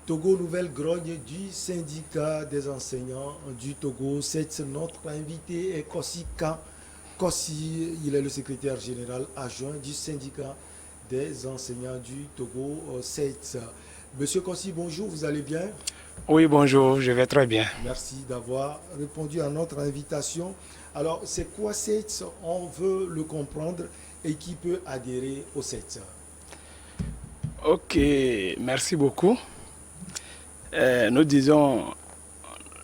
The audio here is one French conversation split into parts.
Togo, nouvelle grogne du syndicat des enseignants du Togo. Notre invité est Kossi Ka. Kossi, il est le secrétaire général adjoint du syndicat des enseignants du Togo, SEITS. Monsieur Kossi, bonjour, vous allez bien? Oui, bonjour, je vais très bien. Merci d'avoir répondu à notre invitation. Alors, c'est quoi SEITS? On veut le comprendre et qui peut adhérer au SEITS? Ok, merci beaucoup. Nous disons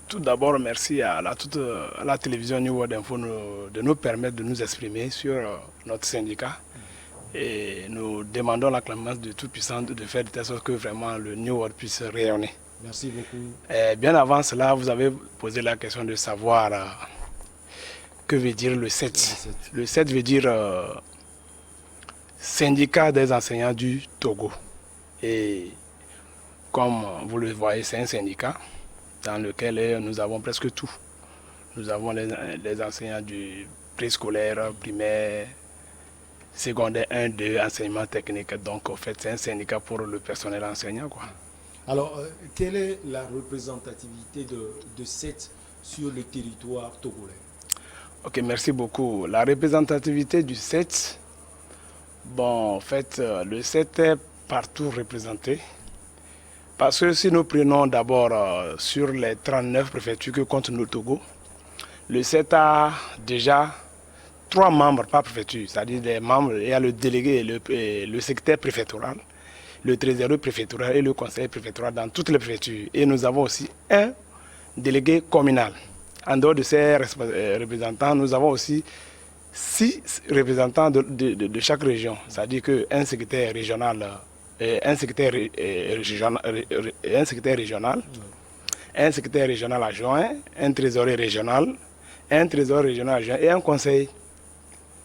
tout d'abord merci à la télévision New World Info de nous permettre de nous exprimer sur notre syndicat. Et nous demandons la clémence de Tout-Puissant de faire de telle sorte que vraiment le New World puisse rayonner. Merci beaucoup. Bien avant cela, vous avez posé la question de savoir que veut dire le SEITS. Le SEITS veut dire syndicat des enseignants du Togo. Et comme vous le voyez, c'est un syndicat dans lequel nous avons presque tout. Nous avons les enseignants du préscolaire, primaire, secondaire 1, 2, enseignement technique. Donc, en fait, c'est un syndicat pour le personnel enseignant, quoi. Alors, quelle est la représentativité de SEITS sur le territoire togolais? Ok, merci beaucoup. La représentativité du SEITS, bon, en fait, le SEITS est partout représenté. Parce que si nous prenons d'abord sur les 39 préfectures que compte le Togo, le SEITS a déjà 3 membres par préfecture, c'est-à-dire des membres, il y a le délégué et le secrétaire préfectoral, le trésorier préfectoral et le conseiller préfectoral dans toutes les préfectures. Et nous avons aussi un délégué communal. En dehors de ces représentants, nous avons aussi 6 représentants de chaque région, c'est-à-dire qu'un secrétaire régional, un secrétaire régional, un secrétaire régional adjoint, un trésorier régional adjoint et un conseil.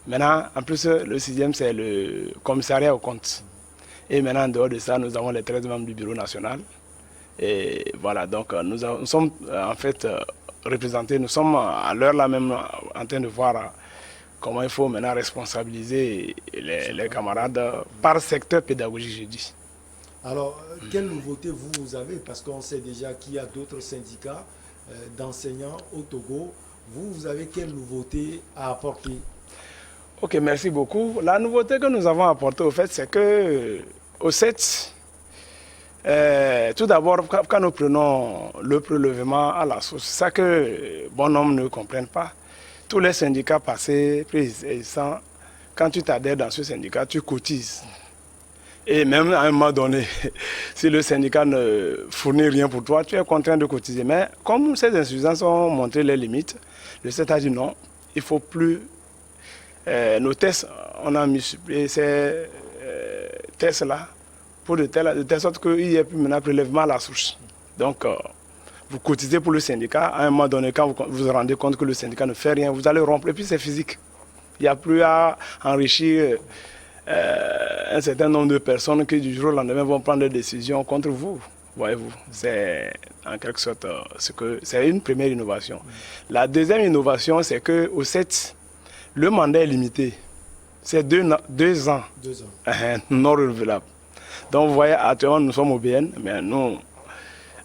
Maintenant, en plus, le 6e, c'est le commissariat aux comptes. Et maintenant, en dehors de ça, nous avons les 13 membres du bureau national. Et voilà, donc nous sommes en fait représentés, nous sommes à l'heure là même en train de voir comment il faut maintenant responsabiliser les camarades par secteur pédagogique, je dis. Alors, quelle nouveauté vous avez? Parce qu'on sait déjà qu'il y a d'autres syndicats d'enseignants au Togo. Vous avez quelle nouveauté à apporter? Ok, merci beaucoup. La nouveauté que nous avons apportée au fait, c'est que au SEITS, tout d'abord, quand nous prenons le prélèvement à la source, c'est ça que bon nombre ne comprennent pas. Tous les syndicats passés, préexistants, quand tu t'adhères dans ce syndicat, tu cotises. Et même à un moment donné, si le syndicat ne fournit rien pour toi, tu es contraint de cotiser. Mais comme ces insuffisances ont montré les limites, le SEITS a dit non, il ne faut plus. Nos tests, on a multiplié ces tests-là de telle sorte qu'il y ait plus maintenant prélèvement à la source. Donc, vous cotisez pour le syndicat. À un moment donné, quand vous vous rendez compte que le syndicat ne fait rien, vous allez rompre. Et puis, c'est physique. Il n'y a plus à enrichir un certain nombre de personnes qui, du jour au lendemain, vont prendre des décisions contre vous. Voyez-vous, c'est en quelque sorte c'est une première innovation. La deuxième innovation, c'est qu'au SEITS, le mandat est limité. C'est 2 ans. 2 ans. Non renouvelable. Donc vous voyez, actuellement nous sommes au BN, mais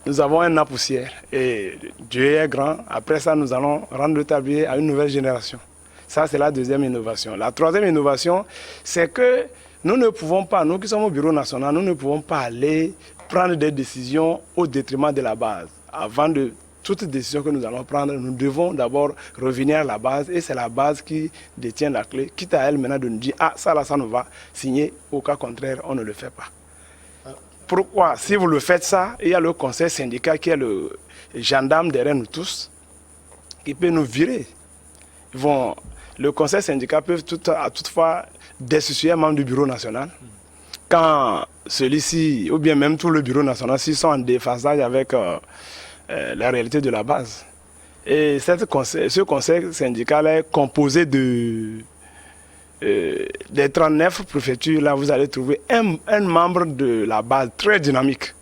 nous avons un an poussière. Et Dieu est grand. Après ça, nous allons rendre le tablier à une nouvelle génération. Ça, c'est la deuxième innovation. La troisième innovation, c'est que nous ne pouvons pas, nous qui sommes au bureau national, nous ne pouvons pas aller prendre des décisions au détriment de la base. Avant de toute décision que nous allons prendre, nous devons d'abord revenir à la base et c'est la base qui détient la clé, quitte à elle maintenant de nous dire « Ah, ça là, ça nous va signer », au cas contraire, on ne le fait pas. Pourquoi? Si vous le faites ça, il y a le conseil syndical qui est le gendarme derrière nous tous, qui peut nous virer. Le conseil syndical peut toutefois destituer un membre du bureau national. Quand celui-ci, ou bien même tout le bureau national, s'ils sont en déphasage avec la réalité de la base. Et ce conseil syndical est composé des 39 préfectures. Là, vous allez trouver un membre de la base très dynamique,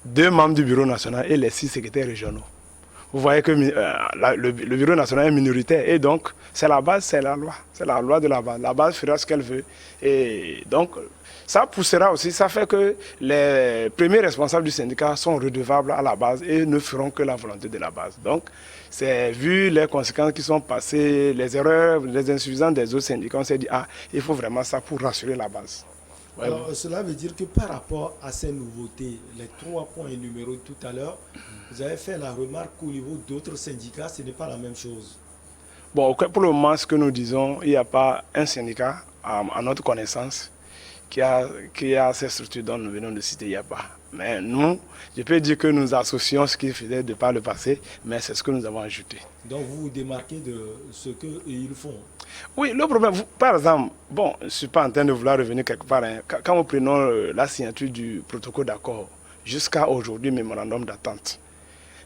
2 membres du bureau national et les 6 secrétaires régionaux. vous voyez que le bureau national est minoritaire. Et donc, c'est la base, c'est la loi. C'est la loi de la base. La base fera ce qu'elle veut. Et donc, ça poussera aussi, ça fait que les premiers responsables du syndicat sont redevables à la base et ne feront que la volonté de la base. Donc, c'est vu les conséquences qui sont passées, les erreurs, les insuffisances des autres syndicats, on s'est dit, ah, il faut vraiment ça pour rassurer la base. Ouais. Alors, cela veut dire que par rapport à ces nouveautés, les 3 points énumérés tout à l'heure, vous avez fait la remarque qu'au niveau d'autres syndicats, ce n'est pas la même chose. Bon, pour le moment, ce que nous disons, il n'y a pas un syndicat, à notre connaissance, qui a ces structures dont nous venons de citer, il n'y a pas. Mais nous, je peux dire que nous associons ce qu'ils faisaient de par le passé, mais c'est ce que nous avons ajouté. Donc vous vous démarquez de ce qu'ils font. Oui, le problème, par exemple, bon, je ne suis pas en train de vouloir revenir quelque part, hein. Quand nous prenons la signature du protocole d'accord jusqu'à aujourd'hui, mémorandum d'attente,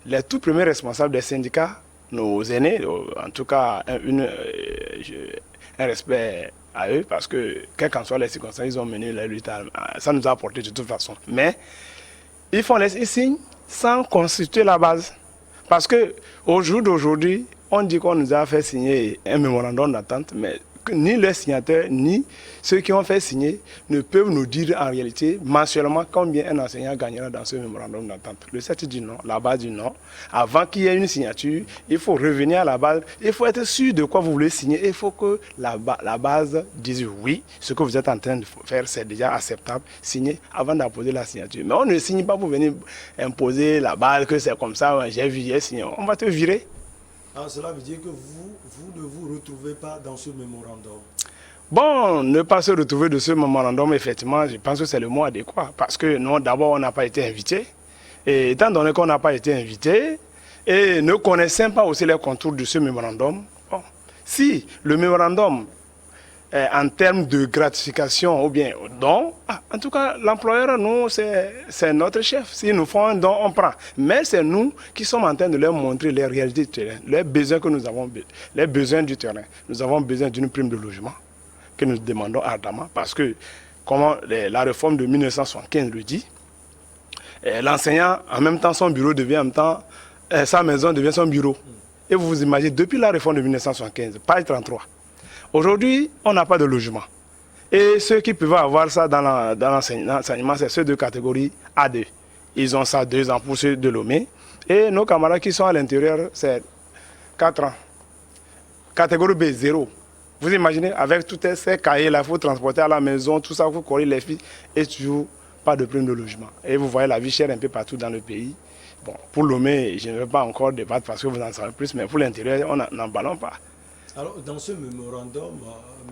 les tout premiers responsables des syndicats, nos aînés, en tout cas un respect à eux, parce que quelles qu'en soient les circonstances, ils ont mené la lutte, ça nous a apporté de toute façon. Mais ils signent sans constituer la base. Parce qu'au jour d'aujourd'hui, on dit qu'on nous a fait signer un mémorandum d'attente, mais ni les signataires, ni ceux qui ont fait signer ne peuvent nous dire en réalité mensuellement combien un enseignant gagnera dans ce mémorandum d'attente. Le CET dit non, la base dit non. Avant qu'il y ait une signature, il faut revenir à la base. Il faut être sûr de quoi vous voulez signer. Il faut que la base dise oui, ce que vous êtes en train de faire, c'est déjà acceptable. Signez avant d'apposer la signature. Mais on ne signe pas pour venir imposer la base, que c'est comme ça, j'ai vu, j'ai signé. On va te virer. Alors cela veut dire que vous ne vous retrouvez pas dans ce mémorandum. Bon, ne pas se retrouver de ce mémorandum, effectivement, je pense que c'est le mot adéquat. Parce que non, d'abord, on n'a pas été invité. Et étant donné qu'on n'a pas été invité, et ne connaissant pas aussi les contours de ce mémorandum, bon, si le mémorandum, en termes de gratification ou bien don, en tout cas, l'employeur, nous, c'est notre chef. S'ils nous font un don, on prend. Mais c'est nous qui sommes en train de leur montrer les réalités du terrain, les besoins que nous avons, les besoins du terrain. Nous avons besoin d'une prime de logement que nous demandons ardemment parce que, comme la réforme de 1975 le dit, l'enseignant, en même temps, son bureau devient en même temps, sa maison devient son bureau. Et vous vous imaginez, depuis la réforme de 1975, page 33, aujourd'hui, on n'a pas de logement. Et ceux qui peuvent avoir ça dans l'enseignement, c'est ceux de catégorie A2. Ils ont ça 2 ans pour ceux de Lomé. Et nos camarades qui sont à l'intérieur, c'est 4 ans. Catégorie B, 0. Vous imaginez, avec tous ces cahiers-là, il faut transporter à la maison, tout ça, il faut courir les filles, et toujours pas de prime de logement. Et vous voyez la vie chère un peu partout dans le pays. Bon, pour Lomé, je ne vais pas encore débattre parce que vous en savez plus, mais pour l'intérieur, on n'en parlons pas. Alors, dans ce mémorandum,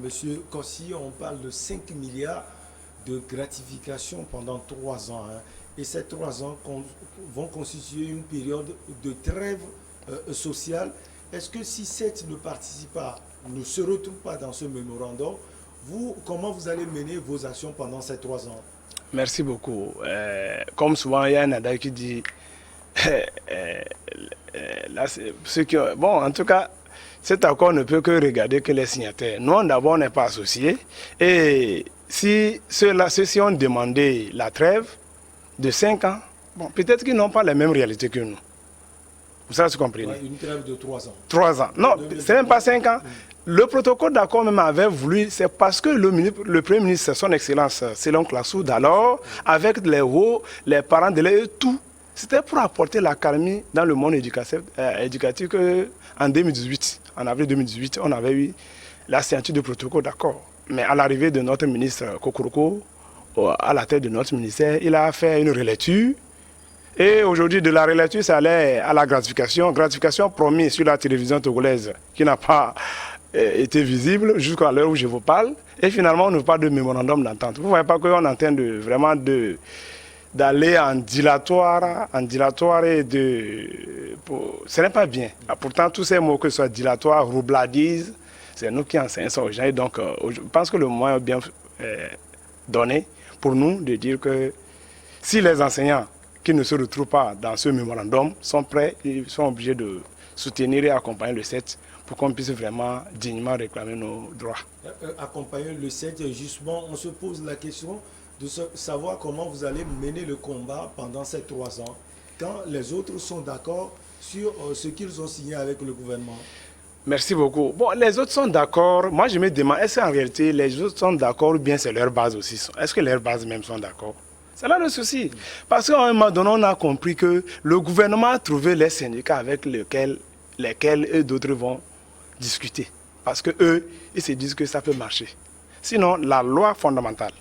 Monsieur Kossi, on parle de 5 milliards de gratification pendant 3 ans. Hein, et ces 3 ans vont constituer une période de trêve sociale. Est-ce que si CET ne participe pas, ne se retrouve pas dans ce mémorandum, comment vous allez mener vos actions pendant ces 3 ans? Merci beaucoup. Comme souvent, il y a un adage qui dit... bon, en tout cas, cet accord ne peut que regarder que les signataires. Nous, d'abord, on n'est pas associés. Et si ceux-ci ont demandé la trêve de 5 ans, bon, peut-être qu'ils n'ont pas les mêmes réalités que nous. Vous avez compris? Ouais, une trêve de 3 ans. 3 ans. Non, c'est même pas 5 ans. Le protocole d'accord même avait voulu, c'est parce que le Premier ministre, son Excellence Selon Klassoud, alors, avec les parents d'élèves et tout, c'était pour apporter la calmie dans le monde éducatif en 2018. En avril 2018, on avait eu la signature du protocole d'accord. Mais à l'arrivée de notre ministre Kokoroko, à la tête de notre ministère, il a fait une relecture. Et aujourd'hui, de la relecture, ça allait à la gratification. Gratification promise sur la télévision togolaise, qui n'a pas été visible jusqu'à l'heure où je vous parle. Et finalement, on ne parle de mémorandum d'entente. Vous ne voyez pas qu'on est en train d'aller en dilatoire et ce n'est pas bien. Pourtant, tous ces mots, que ce soit dilatoire, roubladise, c'est nous qui enseignons ça aux gens. Et donc, je pense que le moment est bien donné pour nous de dire que si les enseignants qui ne se retrouvent pas dans ce mémorandum sont prêts, ils sont obligés de soutenir et accompagner le CET pour qu'on puisse vraiment dignement réclamer nos droits. Accompagner le CET, justement, on se pose la question de savoir comment vous allez mener le combat pendant ces 3 ans. quand les autres sont d'accord sur ce qu'ils ont signé avec le gouvernement? Merci beaucoup. Bon, les autres sont d'accord. Moi, je me demande, est-ce qu'en réalité, les autres sont d'accord ou bien c'est leur base aussi? Est-ce que leurs bases même sont d'accord? C'est là le souci. Parce qu'à un moment donné, on a compris que le gouvernement a trouvé les syndicats avec lesquels eux d'autres vont discuter. Parce qu'eux, ils se disent que ça peut marcher. Sinon, la loi fondamentale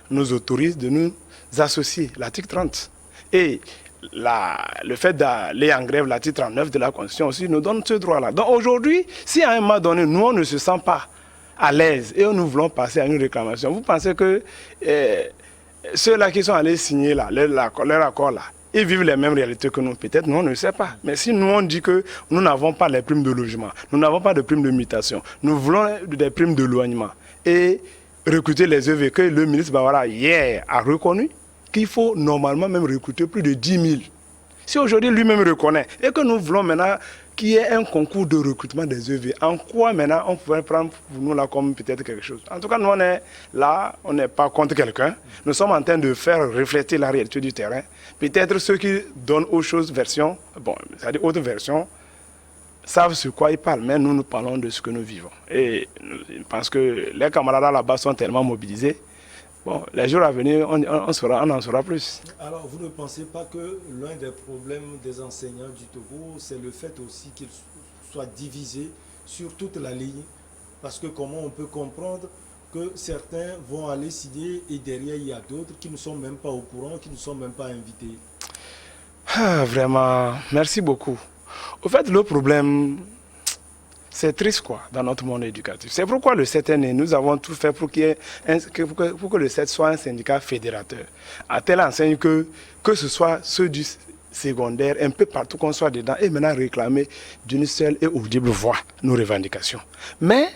nous autorise de nous associer, l'article 30. Et le fait d'aller en grève, l'article 39 de la Constitution aussi nous donne ce droit-là. Donc aujourd'hui, si à un moment donné, nous, on ne se sent pas à l'aise et nous voulons passer à une réclamation, vous pensez que ceux-là qui sont allés signer là, leur accord là, ils vivent les mêmes réalités que nous? Peut-être nous, on ne sait pas. Mais si nous, on dit que nous n'avons pas les primes de logement, nous n'avons pas de primes de mutation, nous voulons des primes de l'éloignement et recruter les EV que le ministre Bawara hier a reconnu qu'il faut normalement même recruter plus de 10 000. Si aujourd'hui lui-même reconnaît et que nous voulons maintenant qu'il y ait un concours de recrutement des EV, en quoi maintenant on pourrait prendre pour nous là comme peut-être quelque chose? En tout cas, nous on est là, on n'est pas contre quelqu'un. Nous sommes en train de faire refléter la réalité du terrain. Peut-être ceux qui donnent aux choses version, bon, c'est-à-dire autre version, savent sur quoi ils parlent, mais nous, nous parlons de ce que nous vivons. Et je pense que les camarades là-bas sont tellement mobilisés. Bon, les jours à venir, on en saura plus. Alors, vous ne pensez pas que l'un des problèmes des enseignants du Togo, c'est le fait aussi qu'ils soient divisés sur toute la ligne? Parce que comment on peut comprendre que certains vont aller signer et derrière il y a d'autres qui ne sont même pas au courant, qui ne sont même pas invités? Ah, vraiment, merci beaucoup. Au fait, le problème, c'est triste quoi, dans notre monde éducatif. C'est pourquoi le 7 année, nous avons tout fait pour que le 7 soit un syndicat fédérateur. À telle enseigne que ce soit ceux du secondaire, un peu partout qu'on soit dedans, et maintenant réclamer d'une seule et audible voix nos revendications. Mais,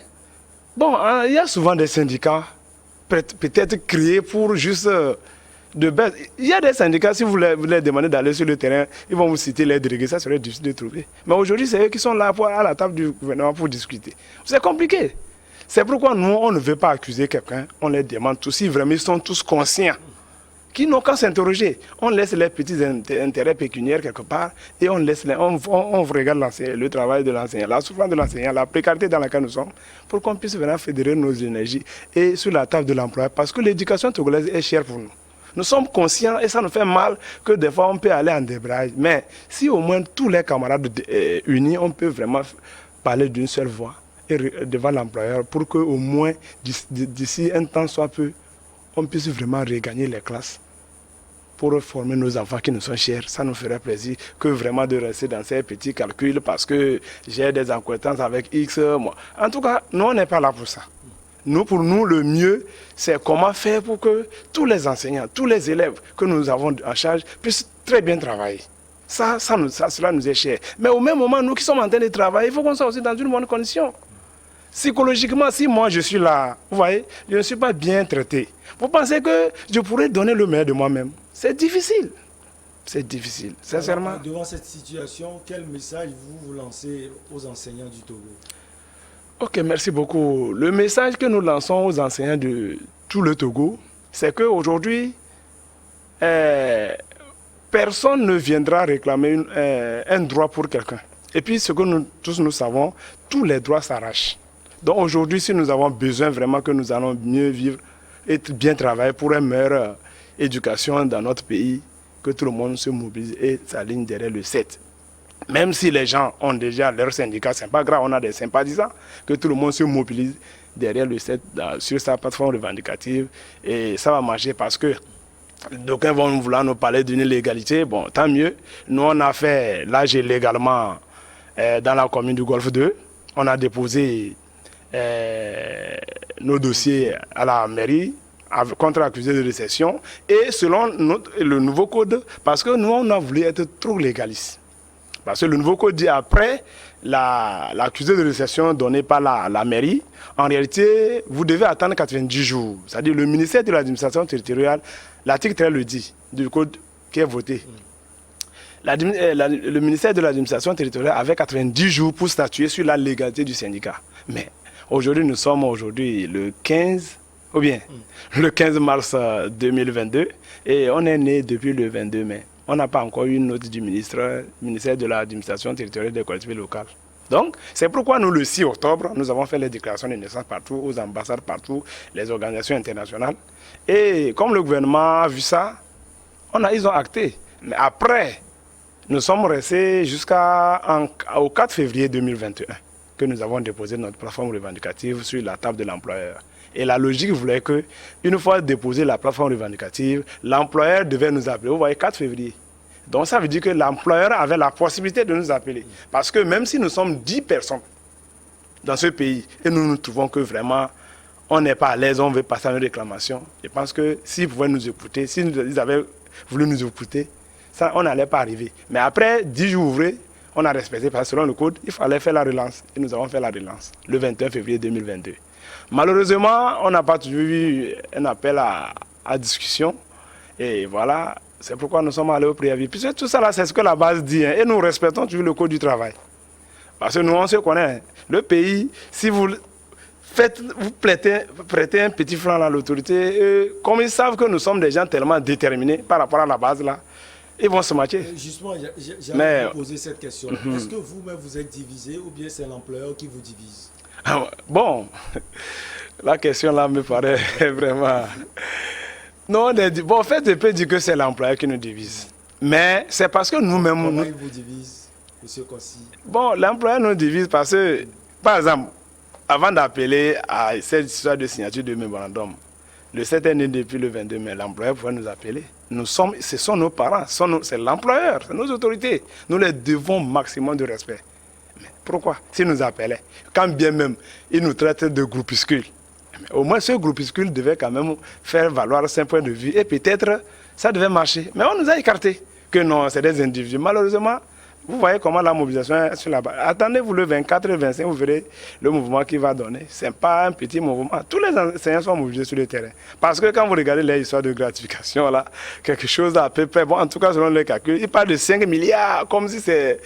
bon, il y a souvent des syndicats peut-être créés pour juste de base. Il y a des syndicats, si vous les demandez d'aller sur le terrain, ils vont vous citer les délégués, ça serait difficile de trouver. Mais aujourd'hui, c'est eux qui sont là à la table du gouvernement pour discuter. C'est compliqué. C'est pourquoi nous, on ne veut pas accuser quelqu'un, on les demande tous, si vraiment ils sont tous conscients, qui n'ont qu'à s'interroger. On laisse les petits intérêts pécuniaires quelque part et on regarde le travail de l'enseignant, la souffrance de l'enseignant, la précarité dans laquelle nous sommes, pour qu'on puisse vraiment fédérer nos énergies et sur la table de l'emploi, parce que l'éducation togolaise est chère pour nous. Nous sommes conscients et ça nous fait mal que des fois on peut aller en débrayage. Mais si au moins tous les camarades unis, on peut vraiment parler d'une seule voix devant l'employeur pour qu'au moins d'ici un temps soit peu, on puisse vraiment regagner les classes pour former nos enfants qui nous sont chers. Ça nous ferait plaisir que vraiment de rester dans ces petits calculs parce que j'ai des acquaintances avec X. Moi. En tout cas, nous on n'est pas là pour ça. Pour nous, le mieux, c'est comment faire pour que tous les enseignants, tous les élèves que nous avons en charge puissent très bien travailler. Cela nous est cher. Mais au même moment, nous qui sommes en train de travailler, il faut qu'on soit aussi dans une bonne condition. Psychologiquement, si moi je suis là, vous voyez, je ne suis pas bien traité. Vous pensez que je pourrais donner le meilleur de moi-même? C'est difficile. C'est difficile, sincèrement. Alors, devant cette situation, quel message vous lancez aux enseignants du Togo? Ok, merci beaucoup. Le message que nous lançons aux enseignants de tout le Togo, c'est qu'aujourd'hui, personne ne viendra réclamer un droit pour quelqu'un. Et puis, ce que nous tous nous savons, tous les droits s'arrachent. Donc aujourd'hui, si nous avons besoin vraiment que nous allons mieux vivre et bien travailler pour une meilleure éducation dans notre pays, que tout le monde se mobilise et s'aligne derrière le 7. Même si les gens ont déjà leur syndicat, ce n'est pas grave, on a des sympathisants, que tout le monde se mobilise derrière le 7 sur sa plateforme revendicative et ça va marcher parce que d'aucuns vont vouloir nous parler d'une illégalité. Bon, tant mieux. Nous, on a fait l'âge légalement dans la commune du Golfe 2. On a déposé nos dossiers à la mairie contre accusé de récession et selon le nouveau code, parce que nous, on a voulu être trop légaliste. Parce que le nouveau code dit après l'accusé de récession donné par la mairie, en réalité, vous devez attendre 90 jours. C'est-à-dire le ministère de l'administration territoriale, l'article 13 le dit, du code qui est voté. Le ministère de l'administration territoriale avait 90 jours pour statuer sur la légalité du syndicat. Mais aujourd'hui, nous sommes le 15, ou bien le 15 mars 2022, et on est né depuis le 22 mai. on n'a pas encore eu une note du ministère de l'administration territoriale des collectivités locales. Donc, c'est pourquoi nous, le 6 octobre, nous avons fait les déclarations de naissance partout, aux ambassades partout, les organisations internationales. Et comme le gouvernement a vu ça, ils ont acté. Mais après, nous sommes restés jusqu'au 4 février 2021 que nous avons déposé notre plateforme revendicative sur la table de l'employeur. Et la logique voulait que, une fois déposé la plateforme revendicative, l'employeur devait nous appeler. Vous voyez, 4 février. Donc ça veut dire que l'employeur avait la possibilité de nous appeler. Parce que même si nous sommes 10 personnes dans ce pays, et nous nous trouvons que vraiment, on n'est pas à l'aise, on veut passer à une réclamation, je pense que s'ils pouvaient nous écouter, s'ils avaient voulu nous écouter, ça, on n'allait pas arriver. Mais après 10 jours ouvrés, on a respecté, parce que selon le code, il fallait faire la relance. Et nous avons fait la relance le 21 février 2022. Malheureusement, on n'a pas toujours eu un appel à discussion. Et voilà, c'est pourquoi nous sommes allés au préavis. Puisque tout ça, là, c'est ce que la base dit. Hein, et nous respectons toujours le code du travail. Parce que nous, on se connaît. Le pays, si vous prêtez un petit franc à l'autorité, comme ils savent que nous sommes des gens tellement déterminés par rapport à la base, là, ils vont se matcher. Justement, j'allais vous poser cette question. Est-ce que vous-même vous êtes divisé ou bien c'est l'employeur qui vous divise? Bon, la question là me paraît vraiment... Non, bon, en fait, je peux dire que c'est l'employeur qui nous divise. Mais c'est parce que nous-mêmes... Comment il vous divise, M. Kossi? Bon, l'employeur nous divise parce que, par exemple, avant d'appeler à cette histoire de signature de mémorandum, le 7 est né depuis le 22 mai, l'employeur pouvait nous appeler. Ce sont nos parents, c'est l'employeur, c'est nos autorités. Nous les devons maximum de respect. Mais pourquoi? S'ils nous appelaient, quand bien même ils nous traitent de groupuscule, au moins ce groupuscule devait quand même faire valoir ses points de vue et peut-être ça devait marcher. Mais on nous a écarté que non, c'est des individus. Malheureusement, vous voyez comment la mobilisation est sur la base. Attendez-vous le 24 et 25, vous verrez le mouvement qu'il va donner. Ce n'est pas un petit mouvement. Tous les enseignants sont mobilisés sur le terrain. Parce que quand vous regardez les histoires de gratification, là, quelque chose à peu près, bon, en tout cas selon les calculs, ils parlent de 5 milliards, comme si c'est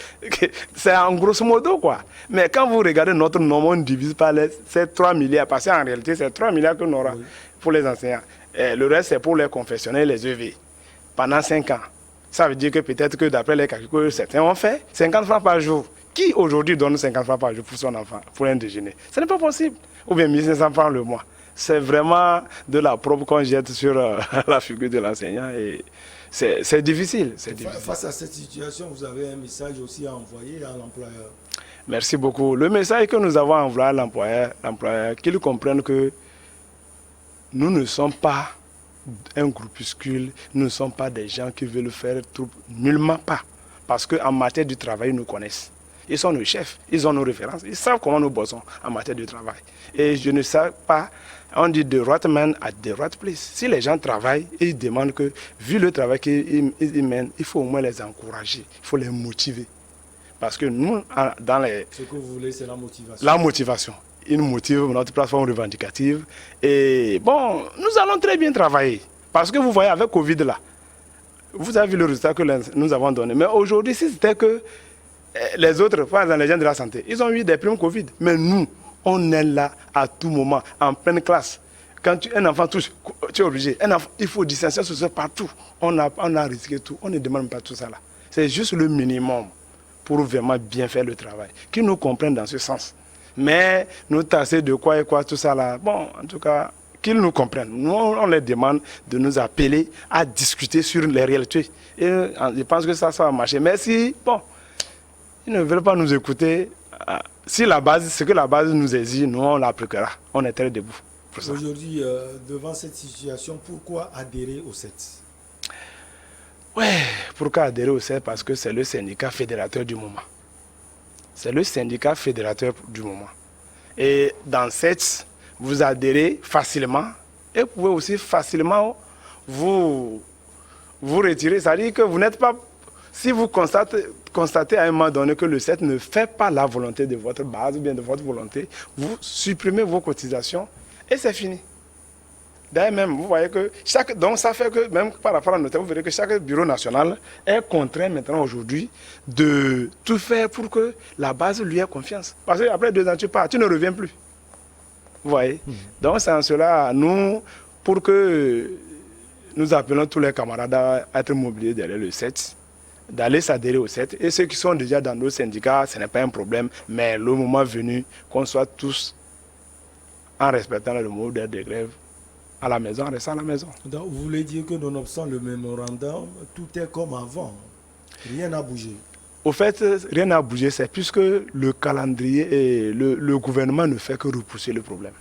en grosso modo, quoi. Mais quand vous regardez notre nombre, on divise par ces 3 milliards, parce qu'en réalité, c'est 3 milliards qu'on aura pour les enseignants. Et le reste, c'est pour les confessionnels et les EV, pendant 5 ans. Ça veut dire que peut-être que d'après les calculs que certains ont fait, 50 francs par jour. Qui aujourd'hui donne 50 francs par jour pour son enfant, pour un déjeuner? Ce n'est pas possible. Ou bien 1500 francs le mois. C'est vraiment de la probe qu'on jette sur la figure de l'enseignant et c'est difficile. Face à cette situation, vous avez un message aussi à envoyer à l'employeur. Merci beaucoup. Le message que nous avons envoyé à l'employeur, qu'il comprenne que nous ne sommes pas un groupuscule, nous ne sommes pas des gens qui veulent faire tout, nullement pas. Parce qu'en matière du travail, ils nous connaissent. Ils sont nos chefs, ils ont nos références, ils savent comment nous bossons en matière de travail. Et je ne sais pas, on dit the right man at the right place. Si les gens travaillent, ils demandent que, vu le travail qu'ils mènent, il faut au moins les encourager, il faut les motiver. Parce que nous, dans les... Ce que vous voulez, c'est la motivation. La motivation. Ils nous motivent notre plateforme revendicative. Et bon, nous allons très bien travailler. Parce que vous voyez, avec Covid là, vous avez vu le résultat que nous avons donné. Mais aujourd'hui, si c'était que les autres, par exemple les gens de la santé, ils ont eu des primes Covid. Mais nous, on est là à tout moment, en pleine classe. Quand un enfant touche, tu es obligé. Il faut distanciation sociale partout. On a risqué tout. On ne demande pas tout ça là. C'est juste le minimum pour vraiment bien faire le travail. Qu'ils nous comprennent dans ce sens. Mais nous tasser de quoi et quoi, tout ça là, bon, en tout cas, qu'ils nous comprennent. Nous, on les demande de nous appeler à discuter sur les réalités. Et je pense que ça va marcher. Mais si, bon, ils ne veulent pas nous écouter, si la base, ce que la base nous exige, nous, on l'appliquera. On est très debout pour ça. Aujourd'hui, devant cette situation, pourquoi adhérer au CET? Ouais, pourquoi adhérer au CET? Parce que c'est le syndicat fédérateur du moment. C'est le syndicat fédérateur du moment. Et dans CET, vous adhérez facilement et vous pouvez aussi facilement vous retirer. C'est-à-dire que vous n'êtes pas... Si vous constatez à un moment donné que le CET ne fait pas la volonté de votre base ou bien de votre volonté, vous supprimez vos cotisations et c'est fini. D'ailleurs même, vous voyez que donc ça fait que, même par rapport à notre, vous verrez que chaque bureau national est contraint maintenant aujourd'hui de tout faire pour que la base lui ait confiance. Parce qu'après 2 ans, tu pars, tu ne reviens plus. Vous voyez. Donc c'est en cela, nous, pour que nous appelons tous les camarades à être mobilisés derrière le 7, d'aller s'adhérer au 7. Et ceux qui sont déjà dans nos syndicats, ce n'est pas un problème, mais le moment venu, qu'on soit tous, en respectant le mot de grève, à la maison, en restant à la maison. Donc, vous voulez dire que nonobstant le mémorandum, tout est comme avant, rien n'a bougé. Au fait, rien n'a bougé, c'est puisque le calendrier et le gouvernement ne fait que repousser le problème.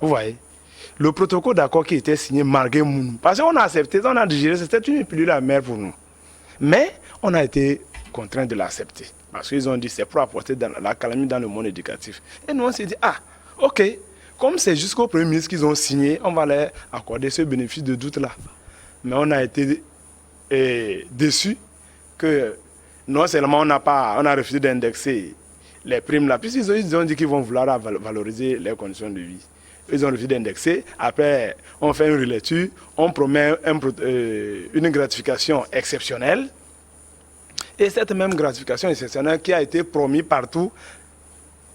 Vous voyez, le protocole d'accord qui était signé malgré Mounou, parce qu'on a accepté, on a digéré, c'était une pilule amère pour nous. Mais on a été contraint de l'accepter. Parce qu'ils ont dit c'est pour apporter la calamité dans le monde éducatif. Et nous on s'est dit, ah, ok, comme c'est jusqu'au Premier ministre qu'ils ont signé, on va leur accorder ce bénéfice de doute là. Mais on a été déçus que non seulement on a refusé d'indexer les primes là, puisqu'ils ont dit qu'ils vont vouloir valoriser les conditions de vie. Ils ont refusé d'indexer. Après, on fait une relecture, on promet une gratification exceptionnelle. Et cette même gratification exceptionnelle qui a été promise partout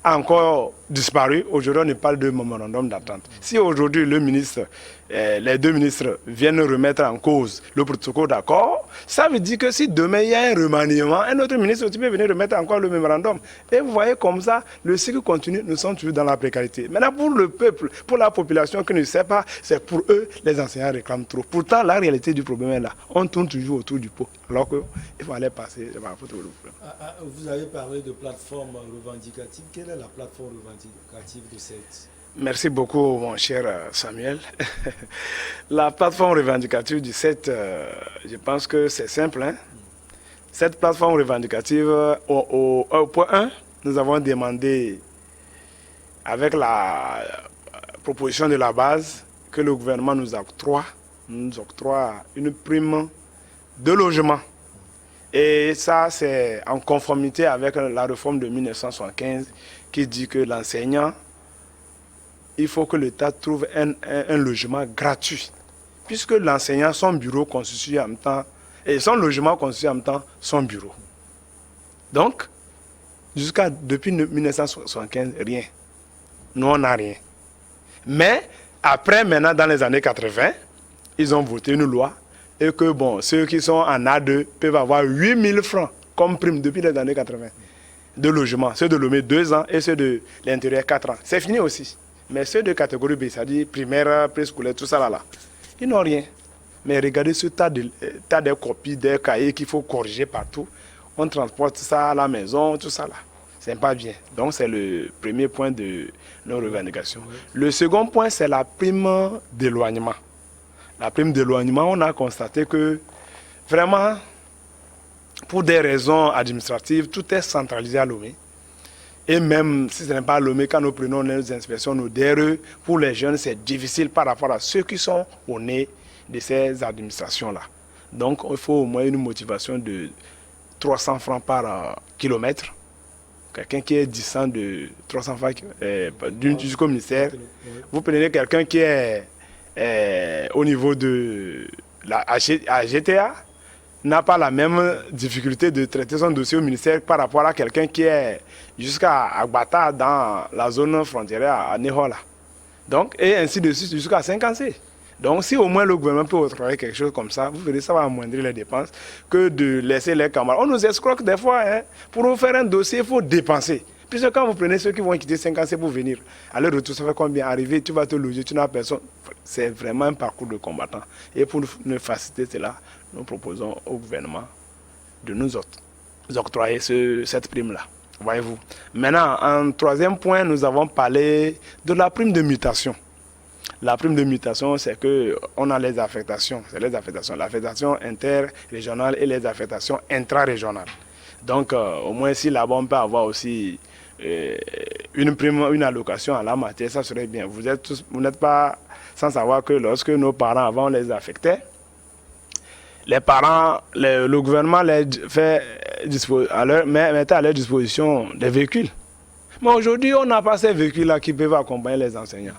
a encore disparu. Aujourd'hui, on parle de mémorandum d'attente. Si aujourd'hui les deux ministres viennent remettre en cause le protocole d'accord, ça veut dire que si demain il y a un remaniement, un autre ministre aussi peut venir remettre encore le mémorandum. Et vous voyez comme ça, le cycle continue, nous sommes toujours dans la précarité. Maintenant, pour le peuple, pour la population qui ne sait pas, c'est pour eux, les enseignants réclament trop. Pourtant, la réalité du problème est là. On tourne toujours autour du pot, alors qu'il faut aller passer par la faute au problème. Vous avez parlé de plateforme revendicative. Quelle est la plateforme revendicative de cette? Merci beaucoup, mon cher Samuel. La plateforme revendicative du 7, je pense que c'est simple. Hein? Cette plateforme revendicative, au point 1, nous avons demandé, avec la proposition de la base, que le gouvernement nous octroie une prime de logement. Et ça, c'est en conformité avec la réforme de 1975 qui dit que l'enseignant, il faut que l'État trouve un logement gratuit. Puisque l'enseignant, son bureau constitue en même temps, et son logement constitue en même temps son bureau. Donc, depuis 1975, rien. Nous, on n'a rien. Mais, après, maintenant, dans les années 80, ils ont voté une loi et que, bon, ceux qui sont en A2 peuvent avoir 8 000 francs comme prime depuis les années 80 de logement. Ceux de Lomé, 2 ans, et ceux de l'intérieur, 4 ans. C'est fini aussi. Mais ceux de catégorie B, c'est-à-dire primaire, préscolaire, tout ça là, ils n'ont rien. Mais regardez ce tas de copies, des cahiers qu'il faut corriger partout. On transporte ça à la maison, tout ça là. C'est pas bien. Donc c'est le premier point de nos revendications. Le second point, c'est la prime d'éloignement. La prime d'éloignement, on a constaté que vraiment, pour des raisons administratives, tout est centralisé à Lomé. Et même si ce n'est pas à Lomé, quand nous prenons nos inspections, nos DRE, pour les jeunes, c'est difficile par rapport à ceux qui sont au nez de ces administrations-là. Donc, il faut au moins une motivation de 300 francs par kilomètre. Quelqu'un qui est distant de 300 francs jusqu'au ministère. Vous prenez quelqu'un qui est au niveau de la GTA, n'a pas la même difficulté de traiter son dossier au ministère par rapport à quelqu'un qui est jusqu'à Agbata dans la zone frontière à Nehola. Donc, et ainsi de suite jusqu'à 50C. Donc, si au moins le gouvernement peut octroyer quelque chose comme ça, vous verrez, ça va amoindrir les dépenses que de laisser les camarades. On nous escroque des fois, hein, pour faire un dossier, il faut dépenser. Puisque quand vous prenez ceux qui vont quitter 50C pour venir, à leur retour, ça fait combien? Arriver, tu vas te loger, tu n'as personne. C'est vraiment un parcours de combattant. Et pour nous faciliter cela, nous proposons au gouvernement de nous octroyer cette prime-là. Voyez-vous. Maintenant, en troisième point, nous avons parlé de la prime de mutation. La prime de mutation, c'est qu'on a les affectations. C'est les affectations. L'affectation interrégionale et les affectations intra-régionales. Donc, au moins, si là-bas, on peut avoir aussi une prime, une allocation à la matière, ça serait bien. Vous n'êtes pas sans savoir que lorsque nos parents, avant, on les affectait, les parents, le gouvernement mettait à leur disposition des véhicules. Mais aujourd'hui, on n'a pas ces véhicules-là qui peuvent accompagner les enseignants.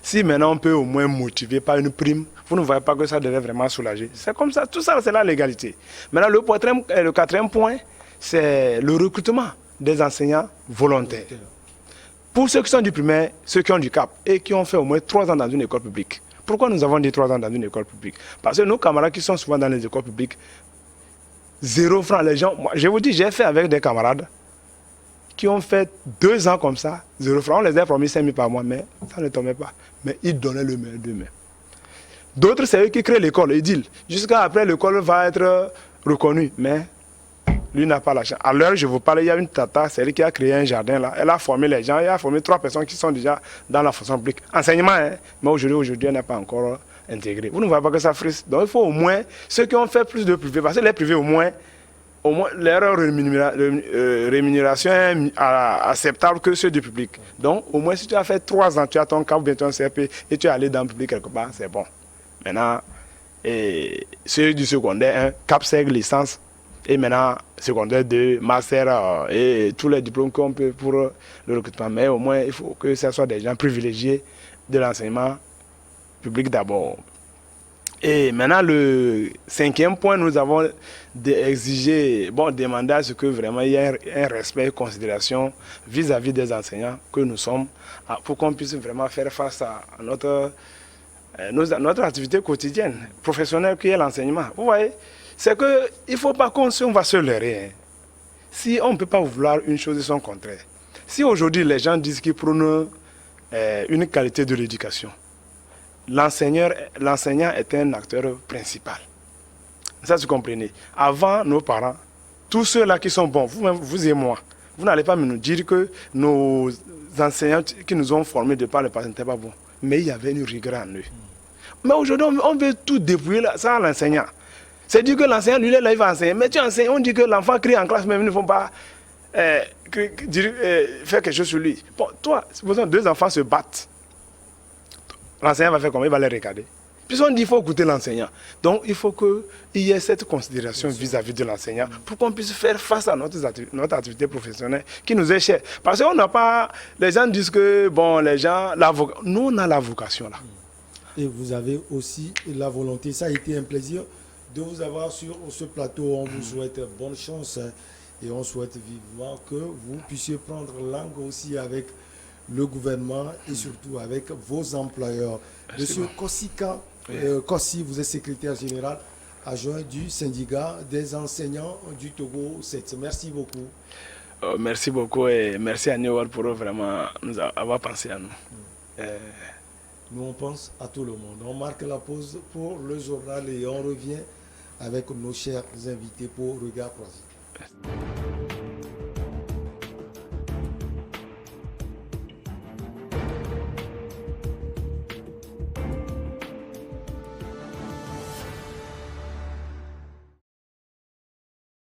Si maintenant on peut au moins motiver par une prime, vous ne voyez pas que ça devrait vraiment soulager. C'est comme ça, tout ça c'est la légalité. Maintenant le quatrième point, c'est le recrutement des enseignants volontaires. Pour ceux qui sont du primaire, ceux qui ont du CAP et qui ont fait au moins 3 ans dans une école publique, Pourquoi nous avons dit 3 ans dans une école publique? Parce que nos camarades qui sont souvent dans les écoles publiques, 0 francs, les gens, moi, je vous dis, j'ai fait avec des camarades qui ont fait 2 ans comme ça, 0 francs. On les a promis 5 000 par mois, mais ça ne tombait pas. Mais ils donnaient le meilleur d'eux-mêmes. D'autres, c'est eux qui créent l'école, ils disent, jusqu'à après l'école va être reconnue, mais lui n'a pas l'argent. À l'heure, je vous parle, il y a une tata, c'est elle qui a créé un jardin là, elle a formé les gens, elle a formé 3 personnes qui sont déjà dans la fonction publique. Enseignement, hein, mais aujourd'hui, elle n'est pas encore intégrée. Vous ne voyez pas que ça frise. Donc il faut au moins, ceux qui ont fait plus de privés, parce que les privés au moins leur rémunération est acceptable que ceux du public. Donc, au moins, si tu as fait 3 ans, tu as ton CAP ou bien ton CRP et tu es allé dans le public quelque part, c'est bon. Maintenant, ceux du secondaire, CAP, SEG, licence, et maintenant, secondaire 2, master et tous les diplômes qu'on peut pour le recrutement. Mais au moins, il faut que ce soit des gens privilégiés de l'enseignement public d'abord. Et maintenant, le 5e point, nous avons demandé à ce que vraiment il y ait un respect et considération vis-à-vis des enseignants que nous sommes, pour qu'on puisse vraiment faire face à notre activité quotidienne, professionnelle qui est l'enseignement. Vous voyez, c'est qu'il ne faut pas qu'on va se leurrer. Hein. Si on ne peut pas vouloir une chose et son contraire. Si aujourd'hui les gens disent qu'ils prônent une qualité de l'éducation, l'enseignant est un acteur principal. Ça, vous comprenez. Avant, nos parents, tous ceux-là qui sont bons, vous et moi, vous n'allez pas nous dire que nos enseignants qui nous ont formés de par le passé n'étaient pas bons. Mais il y avait une rigueur en eux. Mais aujourd'hui, on veut tout dépouiller ça à l'enseignant. C'est dire que l'enseignant, lui, là, il va enseigner. Mais tu enseignes, on dit que l'enfant crie en classe, mais ils ne font pas faire quelque chose sur lui. Bon, toi, supposons 2 enfants se battent. L'enseignant va faire comment? Il va les regarder. Puis on dit qu'il faut écouter l'enseignant. Donc il faut qu'il y ait cette considération vis-à-vis de l'enseignant pour qu'on puisse faire face à notre activité professionnelle qui nous est chère. Parce qu'on n'a pas... Les gens disent que, bon, les gens... Nous, on a la vocation là. Et vous avez aussi la volonté. Ça a été un plaisir de vous avoir sur ce plateau. On vous souhaite bonne chance et on souhaite vivement que vous puissiez prendre langue aussi avec le gouvernement et surtout avec vos employeurs. Monsieur Kossika Kossi, vous êtes secrétaire général adjoint du syndicat des enseignants du Togo 7. Merci beaucoup. Merci beaucoup et merci à New World pour vraiment nous avoir pensé à nous. Nous, on pense à tout le monde. On marque la pause pour le journal et on revient avec nos chers invités pour Regard Croisé.